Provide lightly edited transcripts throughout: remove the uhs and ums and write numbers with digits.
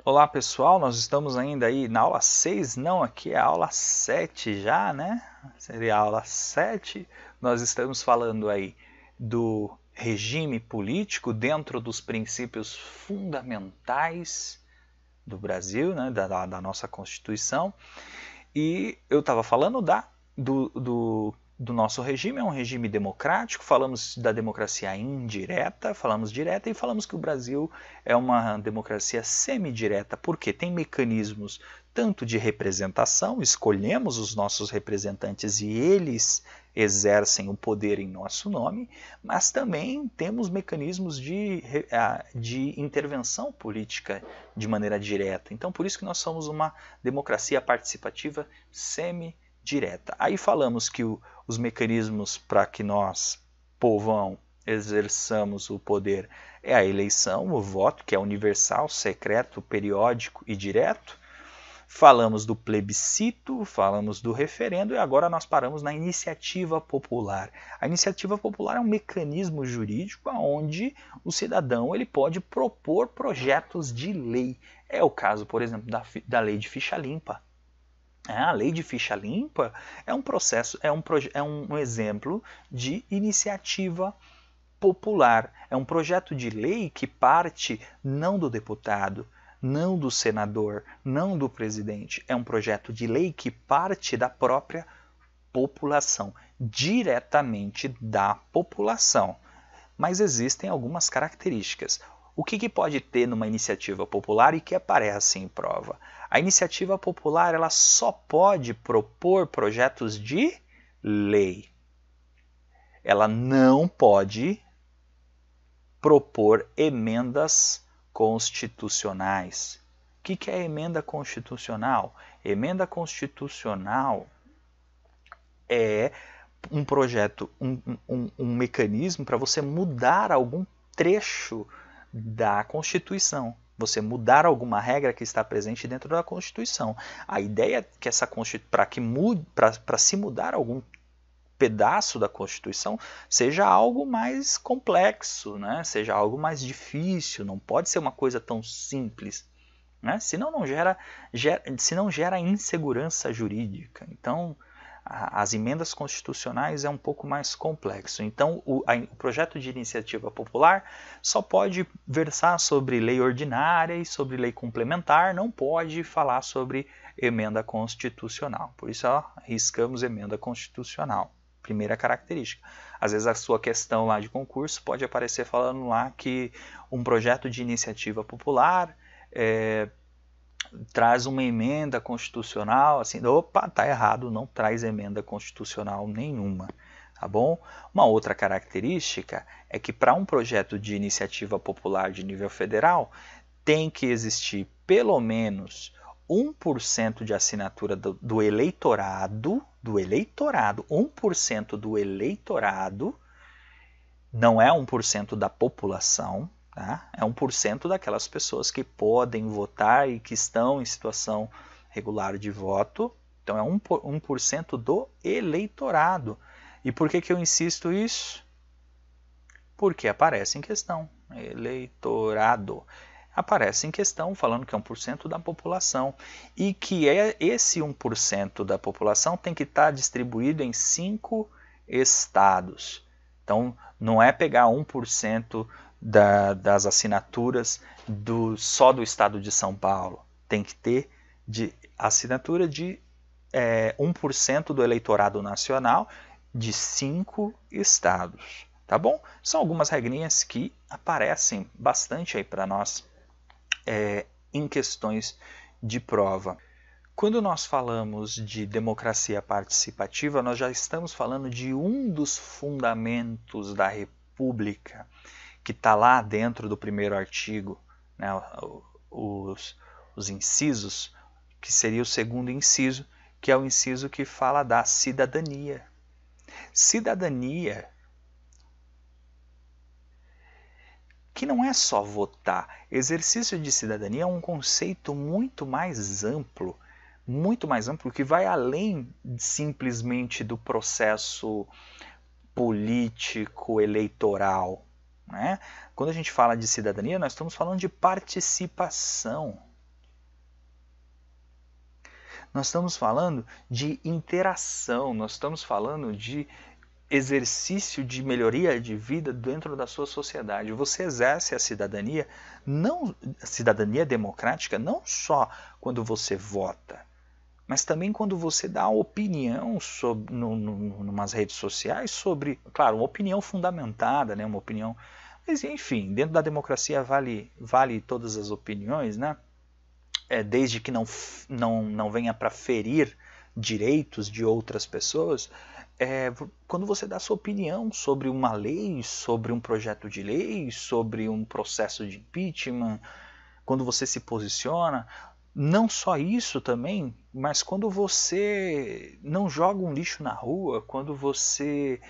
Olá pessoal, nós estamos ainda aí na aula 6, não, aqui é a aula 7 já, né? Seria a aula 7. Nós estamos falando aí do regime político dentro dos princípios fundamentais do Brasil, né? da nossa Constituição. E eu estava falando do nosso regime, é um regime democrático, falamos da democracia indireta, falamos direta e falamos que o Brasil é uma democracia semidireta, porque tem mecanismos tanto de representação, escolhemos os nossos representantes e eles exercem o poder em nosso nome, mas também temos mecanismos de intervenção política de maneira direta. Então, por isso que nós somos uma democracia participativa semi-direta. Aí falamos que os mecanismos para que nós, povão, exerçamos o poder é a eleição, o voto, que é universal, secreto, periódico e direto. Falamos do plebiscito, falamos do referendo e agora nós paramos na iniciativa popular. A iniciativa popular é um mecanismo jurídico onde o cidadão ele pode propor projetos de lei. É o caso, por exemplo, da lei de ficha limpa. A lei de ficha limpa é um processo, é um exemplo de iniciativa popular. É um projeto de lei que parte não do deputado, não do senador, não do presidente. É um projeto de lei que parte da própria população, diretamente da população. Mas existem algumas características. O que pode ter numa iniciativa popular e que aparece em prova? A iniciativa popular ela só pode propor projetos de lei. Ela não pode propor emendas constitucionais. O que é emenda constitucional? Emenda constitucional é um projeto, um mecanismo para você mudar algum trecho da Constituição. Você mudar alguma regra que está presente dentro da Constituição. A ideia é que para se mudar algum pedaço da Constituição seja algo mais complexo, né? Seja algo mais difícil, não pode ser uma coisa tão simples, né? Senão não gera insegurança jurídica. Então, as emendas constitucionais é um pouco mais complexo. Então, o projeto de iniciativa popular só pode versar sobre lei ordinária e sobre lei complementar, não pode falar sobre emenda constitucional. Por isso, riscamos emenda constitucional. Primeira característica. Às vezes a sua questão lá de concurso pode aparecer falando lá que um projeto de iniciativa popular traz uma emenda constitucional, assim, opa, tá errado, não traz emenda constitucional nenhuma, tá bom? Uma outra característica é que para um projeto de iniciativa popular de nível federal tem que existir pelo menos 1% de assinatura do eleitorado, 1% do eleitorado, não é 1% da população, tá? É 1% daquelas pessoas que podem votar e que estão em situação regular de voto. Então é 1% do eleitorado. E por que eu insisto isso? Porque aparece em questão, eleitorado. Aparece em questão falando que é 1% da população e que esse 1% da população tem que estar distribuído em 5 estados. Então, não é pegar 1% das assinaturas só do estado de São Paulo. Tem que ter assinatura de 1% do eleitorado nacional de 5 estados. Tá bom? São algumas regrinhas que aparecem bastante aí para nós em questões de prova. Quando nós falamos de democracia participativa, nós já estamos falando de um dos fundamentos da República, que está lá dentro do primeiro artigo, né, os incisos, que seria o segundo inciso, que é o inciso que fala da cidadania. Cidadania que não é só votar. Exercício de cidadania é um conceito muito mais amplo que vai além simplesmente do processo político eleitoral, né? Quando a gente fala de cidadania, nós estamos falando de participação. nós estamos falando de interação, nós estamos falando de exercício de melhoria de vida dentro da sua sociedade. Você exerce a cidadania, não a cidadania democrática, não só quando você vota, mas também quando você dá opinião sobre, numas redes sociais sobre, claro, uma opinião fundamentada, né, uma opinião, mas enfim, dentro da democracia vale todas as opiniões, né? Desde que não venha para ferir direitos de outras pessoas, quando você dá sua opinião sobre uma lei, sobre um projeto de lei, sobre um processo de impeachment, quando você se posiciona, não só isso também, mas quando você não joga um lixo na rua, quando você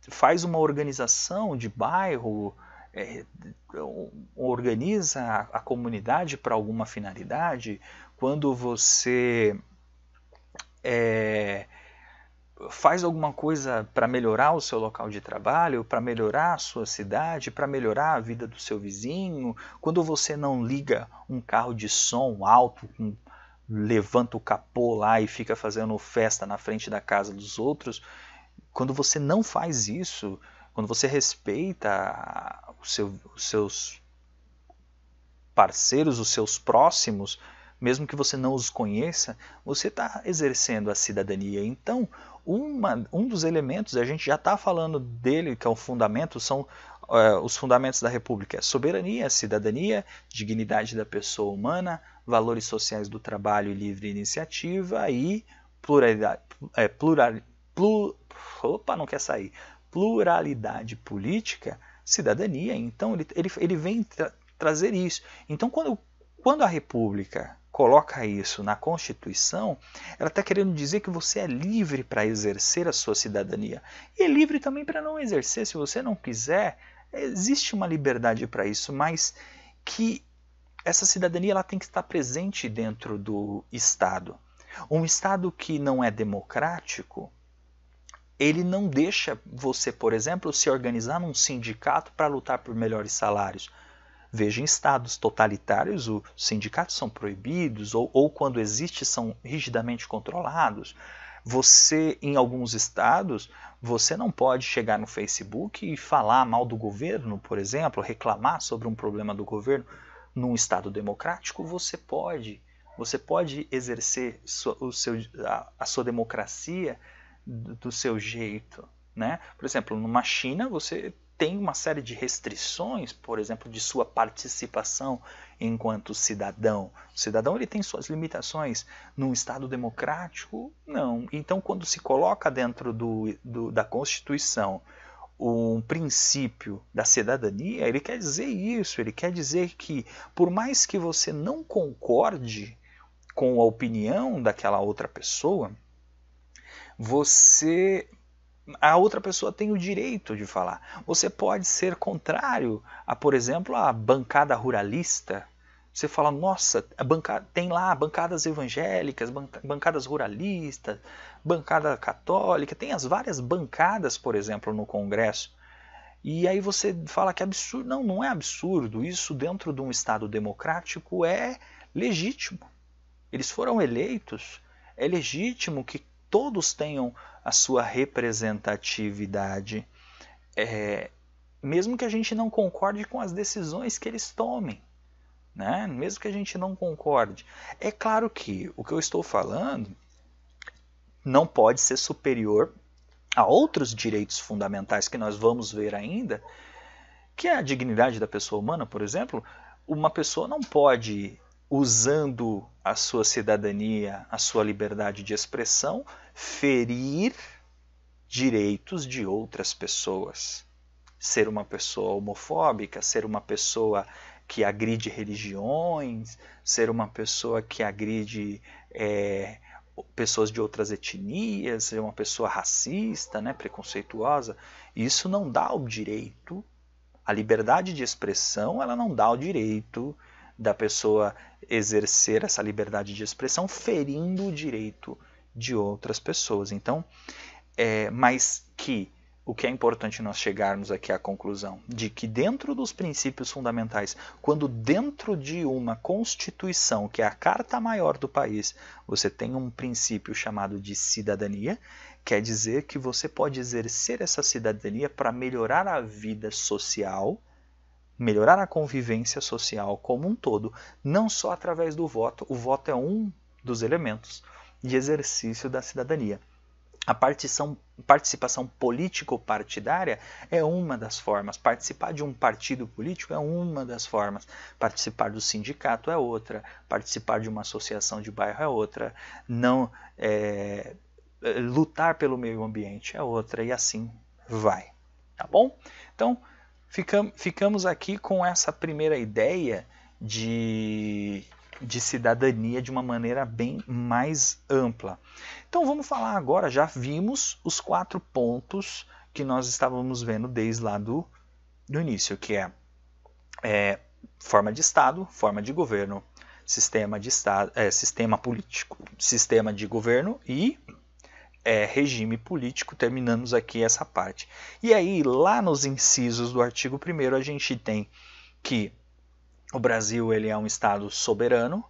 faz uma organização de bairro, organiza a comunidade para alguma finalidade, quando você faz alguma coisa para melhorar o seu local de trabalho, para melhorar a sua cidade, para melhorar a vida do seu vizinho, quando você não liga um carro de som alto, levanta o capô lá e fica fazendo festa na frente da casa dos outros, quando você não faz isso, quando você respeita os seus parceiros, os seus próximos, mesmo que você não os conheça, você está exercendo a cidadania. Então, um dos elementos, a gente já está falando dele, que é o fundamento, são os fundamentos da República: soberania, cidadania, dignidade da pessoa humana, valores sociais do trabalho e livre iniciativa e pluralidade política, cidadania. Então, ele vem trazer isso. Então, quando a República coloca isso na Constituição, ela está querendo dizer que você é livre para exercer a sua cidadania. E é livre também para não exercer, se você não quiser. Existe uma liberdade para isso, mas que essa cidadania ela tem que estar presente dentro do Estado. Um Estado que não é democrático, ele não deixa você, por exemplo, se organizar num sindicato para lutar por melhores salários. Veja, em estados totalitários, os sindicatos são proibidos, ou quando existe, são rigidamente controlados. Você, em alguns estados, você não pode chegar no Facebook e falar mal do governo, por exemplo, reclamar sobre um problema do governo. Num estado democrático, você pode. Você pode exercer a sua democracia do seu jeito, né? Por exemplo, numa China, você tem uma série de restrições, por exemplo, de sua participação enquanto cidadão. O cidadão ele tem suas limitações. Num Estado democrático, não. Então, quando se coloca dentro da Constituição um princípio da cidadania, ele quer dizer isso, ele quer dizer que, por mais que você não concorde com a opinião daquela outra pessoa, a outra pessoa tem o direito de falar. Você pode ser contrário a, por exemplo, a bancada ruralista. Você fala, nossa, tem lá bancadas evangélicas, bancadas ruralistas, bancada católica, tem as várias bancadas, por exemplo, no Congresso. E aí você fala que é absurdo. Não, não é absurdo. Isso dentro de um Estado democrático é legítimo. Eles foram eleitos. É legítimo que todos tenham a sua representatividade, mesmo que a gente não concorde com as decisões que eles tomem, né? Mesmo que a gente não concorde. É claro que o que eu estou falando não pode ser superior a outros direitos fundamentais que nós vamos ver ainda, que é a dignidade da pessoa humana, por exemplo. Uma pessoa não pode, usando a sua cidadania, a sua liberdade de expressão, ferir direitos de outras pessoas. Ser uma pessoa homofóbica, ser uma pessoa que agride religiões, ser uma pessoa que agride pessoas de outras etnias, ser uma pessoa racista, né, preconceituosa. Isso não dá o direito. A liberdade de expressão, ela não dá o direito da pessoa exercer essa liberdade de expressão ferindo o direito de outras pessoas. Então, mas que o que é importante nós chegarmos aqui à conclusão de que dentro dos princípios fundamentais, quando dentro de uma Constituição, que é a Carta Maior do país, você tem um princípio chamado de cidadania, quer dizer que você pode exercer essa cidadania para melhorar a vida social, melhorar a convivência social como um todo, não só através do voto. O voto é um dos elementos de exercício da cidadania. A participação político-partidária é uma das formas. Participar de um partido político é uma das formas. Participar do sindicato é outra. Participar de uma associação de bairro é outra. Não lutar pelo meio ambiente é outra. E assim vai. Tá bom? Então, ficamos aqui com essa primeira ideia de cidadania de uma maneira bem mais ampla. Então vamos falar agora, já vimos os 4 pontos que nós estávamos vendo desde lá do início, que é forma de Estado, forma de governo, sistema político, sistema de governo e regime político. Terminamos aqui essa parte. E aí, lá nos incisos do artigo 1º, a gente tem que o Brasil ele é um Estado soberano,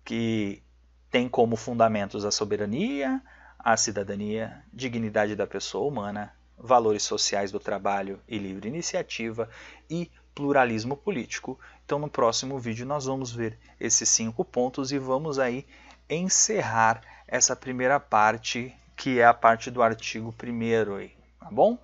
que tem como fundamentos a soberania, a cidadania, dignidade da pessoa humana, valores sociais do trabalho e livre iniciativa e pluralismo político. Então no próximo vídeo nós vamos ver esses 5 pontos e vamos aí encerrar essa primeira parte, que é a parte do artigo 1º aí, tá bom?